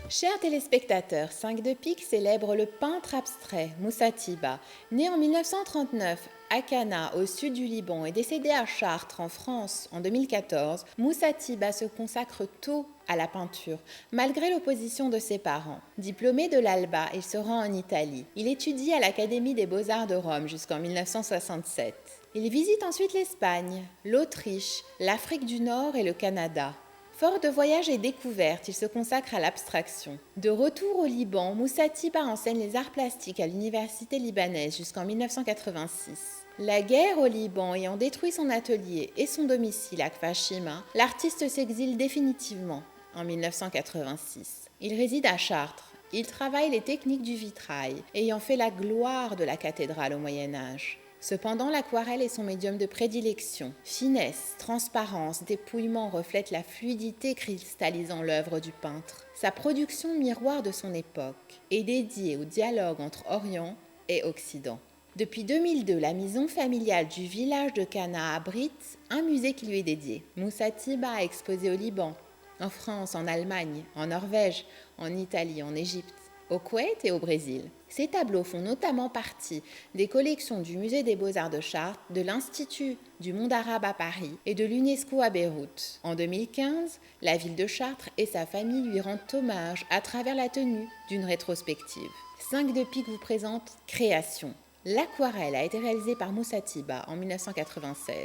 Chers téléspectateurs, 5 de pique célèbre le peintre abstrait Moussa Tiba. Né en 1939 à Cana, au sud du Liban, et décédé à Chartres, en France, en 2014, Moussa Tiba se consacre tôt à la peinture, malgré l'opposition de ses parents. Diplômé de l'Alba, il se rend en Italie. Il étudie à l'Académie des Beaux-Arts de Rome jusqu'en 1967. Il visite ensuite l'Espagne, l'Autriche, l'Afrique du Nord et le Canada. Fort de voyages et découvertes, il se consacre à l'abstraction. De retour au Liban, Moussa Tiba enseigne les arts plastiques à l'université libanaise jusqu'en 1986. La guerre au Liban ayant détruit son atelier et son domicile à Kfashima, l'artiste s'exile définitivement en 1986. Il réside à Chartres. Il travaille les techniques du vitrail, ayant fait la gloire de la cathédrale au Moyen Âge. Cependant, l'aquarelle est son médium de prédilection. Finesse, transparence, dépouillement reflètent la fluidité cristallisant l'œuvre du peintre. Sa production miroir de son époque est dédiée au dialogue entre Orient et Occident. Depuis 2002, la maison familiale du village de Cana abrite un musée qui lui est dédié. Moussa Tiba a exposé au Liban, en France, en Allemagne, en Norvège, en Italie, en Égypte, au Koweït et au Brésil. Ces tableaux font notamment partie des collections du Musée des Beaux-Arts de Chartres, de l'Institut du monde arabe à Paris et de l'UNESCO à Beyrouth. En 2015, la ville de Chartres et sa famille lui rendent hommage à travers la tenue d'une rétrospective. 5 de pique vous présente Création. L'aquarelle a été réalisée par Moussa Tiba en 1996.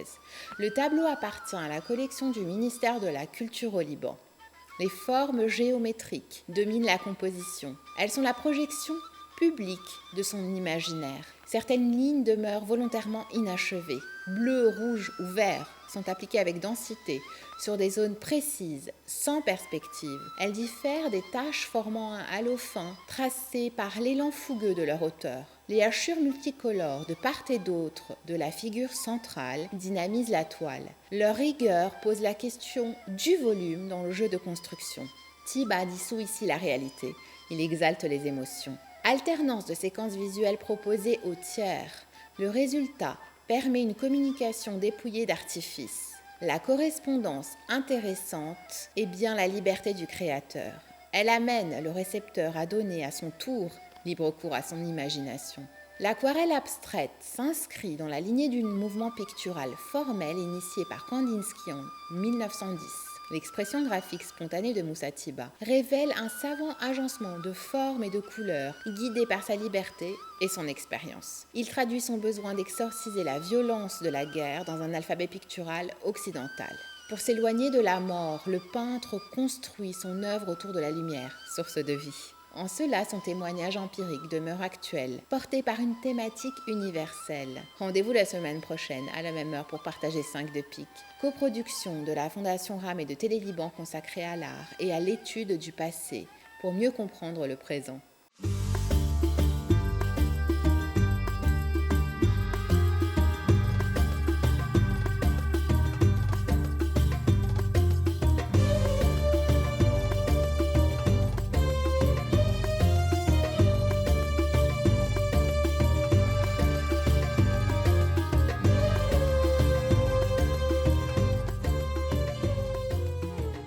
Le tableau appartient à la collection du ministère de la Culture au Liban. Les formes géométriques dominent la composition. Elles sont la projection publique de son imaginaire. Certaines lignes demeurent volontairement inachevées. Bleu, rouge ou vert sont appliquées avec densité sur des zones précises, sans perspective. Elles diffèrent des taches formant un halo fin, tracé par l'élan fougueux de leur auteur. Les hachures multicolores de part et d'autre de la figure centrale dynamisent la toile. Leur rigueur pose la question du volume dans le jeu de construction. Tiba dissout ici la réalité. Il exalte les émotions. Alternance de séquences visuelles proposées au tiers. Le résultat permet une communication dépouillée d'artifice. La correspondance intéressante est bien la liberté du créateur. Elle amène le récepteur à donner à son tour libre cours à son imagination. L'aquarelle abstraite s'inscrit dans la lignée d'un mouvement pictural formel initié par Kandinsky en 1910. L'expression graphique spontanée de Moussa Tiba révèle un savant agencement de formes et de couleurs, guidé par sa liberté et son expérience. Il traduit son besoin d'exorciser la violence de la guerre dans un alphabet pictural occidental. Pour s'éloigner de la mort, le peintre construit son œuvre autour de la lumière, source de vie. En cela, son témoignage empirique demeure actuel, porté par une thématique universelle. Rendez-vous la semaine prochaine, à la même heure, pour partager 5 de pique. Coproduction de la Fondation RAM et de Télé Liban consacrée à l'art et à l'étude du passé, pour mieux comprendre le présent.